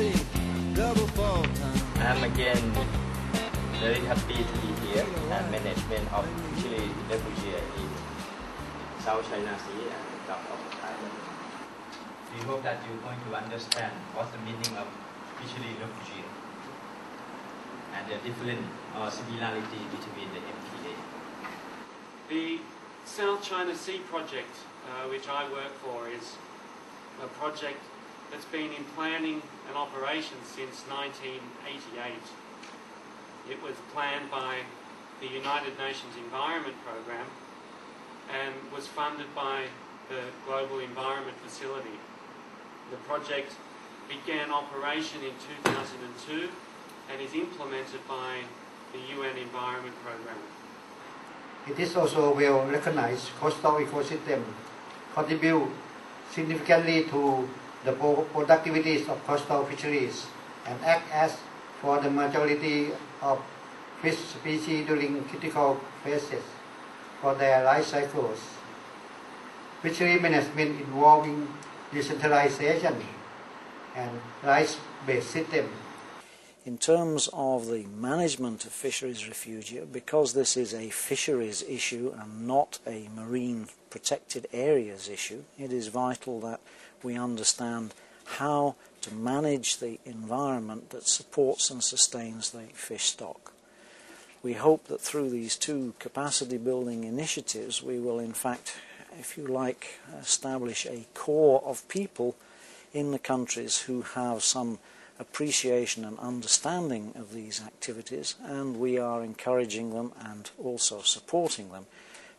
say double fall time. I'm again very happy to be here at management of Fisheries Refugia in South China Sea and Gulf of Thailand. We hope that you're going to understand what's the meaning of Fisheries Refugia and the different similarity between the MPA. The South China Sea project, which I work for, is a project that's been in planning and operation since 1988. It was planned by the United Nations Environment Programme and was funded by the Global Environment Facility. The project began operation in 2002 and is implemented by the UN Environment Programme. It is also well recognized coastal ecosystem contribute significantly to the productivities of coastal fisheries and act as for the majority of fish species during critical phases for their life cycles. Fishery management involving decentralization and rights-based system. In terms of the management of Fisheries Refugia, because this is a fisheries issue and not a marine protected areas issue, it is vital that we understand how to manage the environment that supports and sustains the fish stock. We hope that through these two capacity building initiatives we will in fact, if you like, establish a core of people in the countries who have some appreciation and understanding of these activities, and we are encouraging them and also supporting them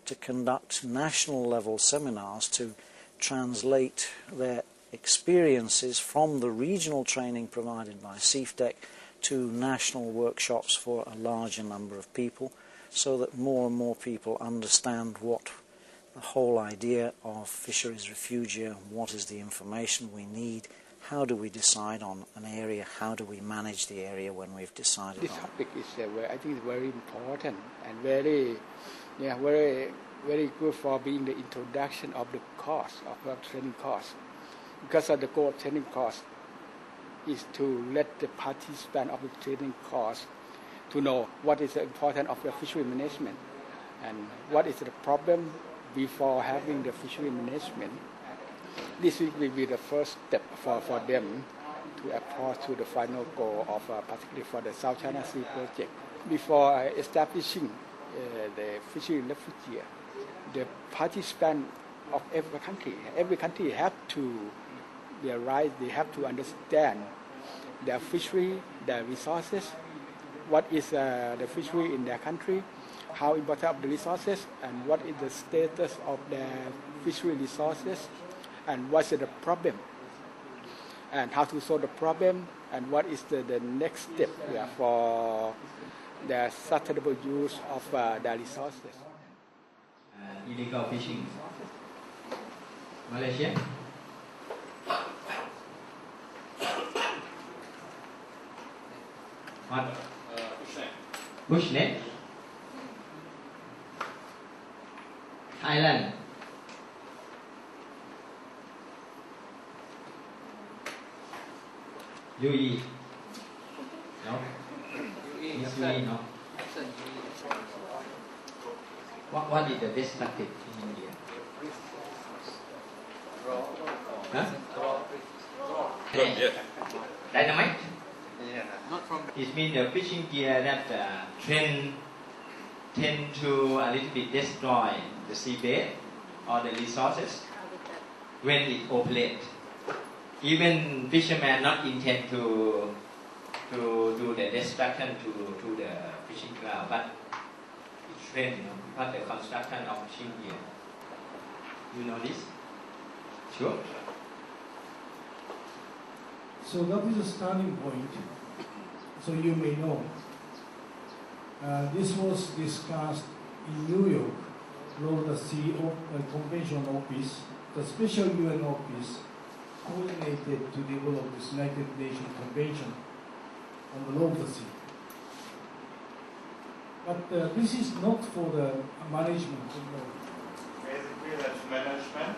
to conduct national level seminars to translate their experiences from the regional training provided by CFDEC to national workshops for a larger number of people, so that more and more people understand what the whole idea of Fisheries Refugia, what is the information we need, how do we decide on an area, how do we manage the area when we've decided this on it. This topic is, I think, very important and very good for being the introduction of the course, of the training course. Because of the goal of training course is to let the participant of the training course to know what is the importance of the fishery management and what is the problem before having the fishery management. This will be the first step for them to approach to the final goal of particularly for the South China Sea project. Before establishing the Fisheries Refugia, the participants of every country have to realize, they have to understand their fishery, their resources, what is the fishery in their country, how important the resources, and what is the status of their fishery resources, and what's the problem, and how to solve the problem, and what is the next step for the sustainable use of their resources. Illegal fishing. Malaysia. What? Bushnet. Thailand. UAE. No? It's UAE, no? What is the best practice in India? Huh? Dynamite? Not from It means the fishing gear that tend to a little bit destroy the seabed or the resources when it operates. Even fishermen not intend to do the destruction to the fishing ground, but it trend, but the construction of fishing gear. You know this? Sure. So that is a starting point. So you may know. This was discussed in New York, through the CEO Convention Office, the special UN office coordinated to develop this United Nations Convention on the law of the sea. But this is not for the management. Basically, that's management.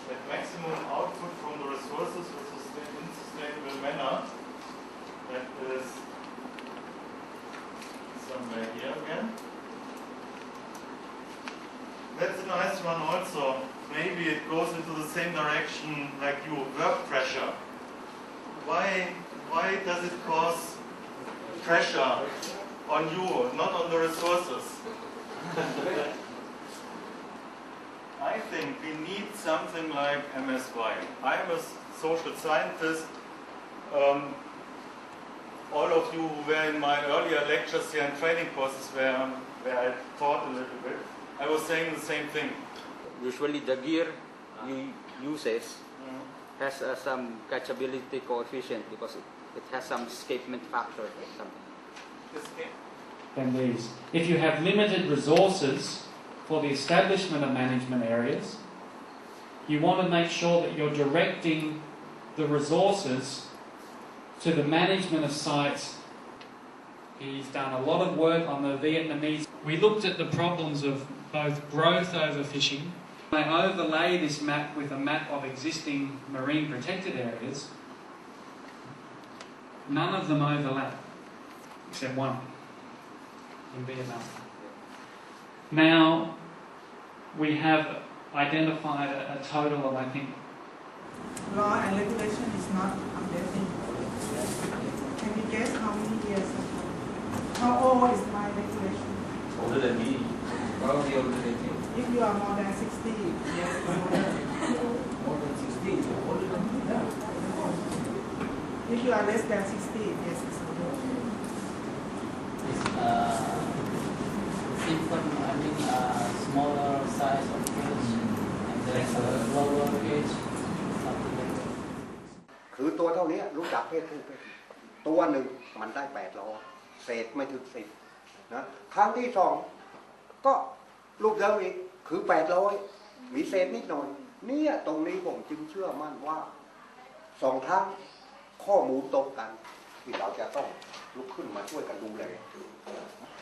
That maximum output from the resources in sustainable manner. That is somewhere here again. That's a nice one also. Maybe it goes into the same direction like you, work pressure. Why does it cause pressure on you, not on the resources? I think we need something like MSY. I'm a social scientist. All of you who were in my earlier lectures here and training courses where I taught a little bit, I was saying the same thing. Usually the gear you uses has some catchability coefficient because it has some escapement factor or something. Escape? Than these. If you have limited resources for the establishment of management areas, you want to make sure that you're directing the resources to the management of sites. He's done a lot of work on the Vietnamese. We looked at the problems of both growth overfishing. I overlay this map with a map of existing marine protected areas. None of them overlap, except one, in Vietnam. Now, we have identified a total of, I think... Law and regulation is not updating. Can you guess how many years ago? How old is my regulation? Older than me. Probably older than you. If you are more than 60 years older. More than 60, older than me. Yeah. If you are less than 60, yes, it's older. It's smaller size of fish, and there's a lower fish, something like that. คือตัวเท่านี้รู้จักเพศผู้เพศเมียตัวหนึ่งมันได้800เศษไม่ถึง10นะครั้งที่2ก็รูปเดิมอีกคือ800มีเศษนิดหน่อยเนี่ยตรงนี้ผมจึงเชื่อมั่นว่า2ครั้งข้อมูลตรงกันที่เราจะต้องลุกขึ้นมาช่วยกันดูแล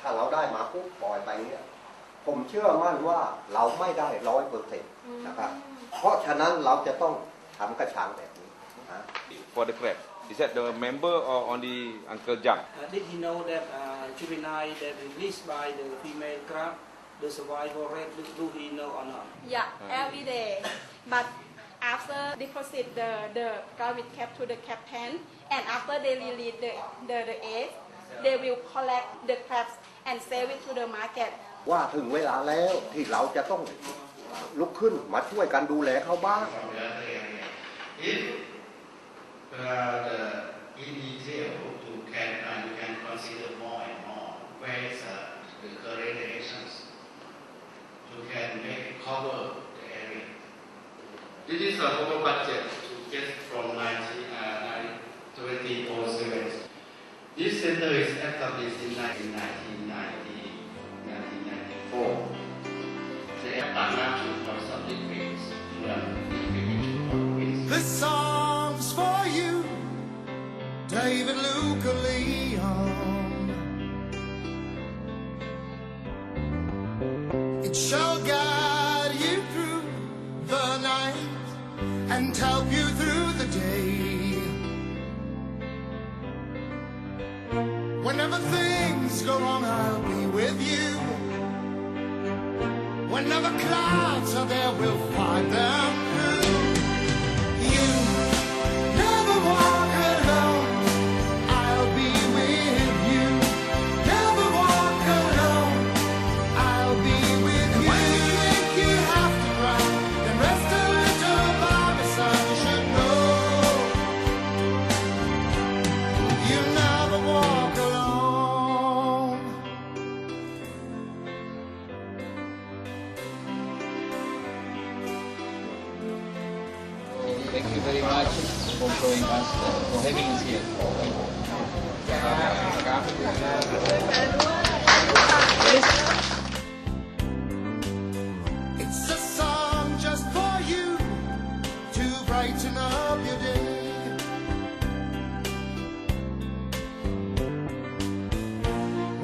ถ้าเราได้มาปุ๊บปล่อยไปเนี่ยผมเชื่อมั่นว่าเราไม่ได้100%นะครับเพราะฉะนั้นเราจะต้องทำกระชังแบบนี้นะ For the crab, is that the member or only Uncle Jang? Did he know that juvenile that released by the female crab, the survival rate, do he know or not? Yeah, every day. But after deposit the garlic cap to the cap pen, and after they release the egg, they will collect the crabs and sell it to the market. ว่าถึงเวลาแล้วที่เราจะต้องลุกขึ้นมาช่วยกันดูแลเขาบ้าง In detail, you can consider more and more ways the current actions. You can make cover the area. This is a total budget to get from 2007. This center is established in 1994. The partnership for subject fields This song's for you, David Luca Leon. It shall guide you through the night and help you through the day. Whenever things go wrong, I'll be with you. Whenever clouds are there, we'll fight them through. You never walk alone, I'll be with you. Never walk alone, I'll be with you. When you think you have to cry, then rest a little by my side. You should know you never walk alone. Thank you very much for showing us, for having us here. It's a song just for you to brighten up your day.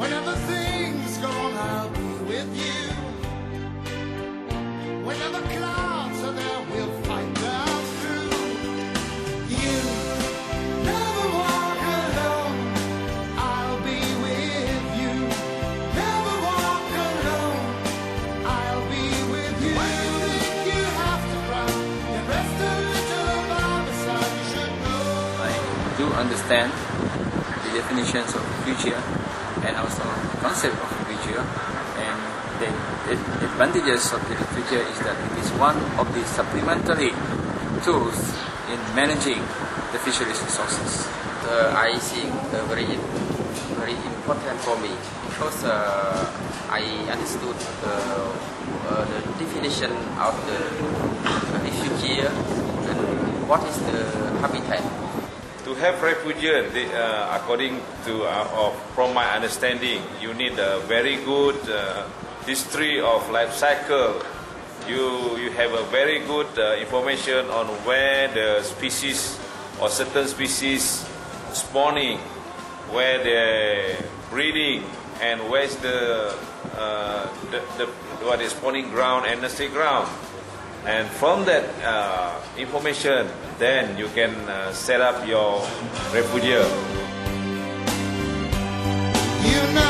Whenever things go wrong, I'll be with you. Whenever clouds are there, we'll fight them. understand the definitions of refugia and also the concept of refugia. And the advantages of the refugia is that it is one of the supplementary tools in managing the fisheries resources. I think very important for me because I understood the definition of the refugia and what is the habitat. To have refugia, according to from my understanding, you need a very good history of life cycle. You have a very good information on where the species or certain species spawning, where they're breeding, and where's the what is spawning ground and nesting ground. And from that information, then you can set up your refugia. You know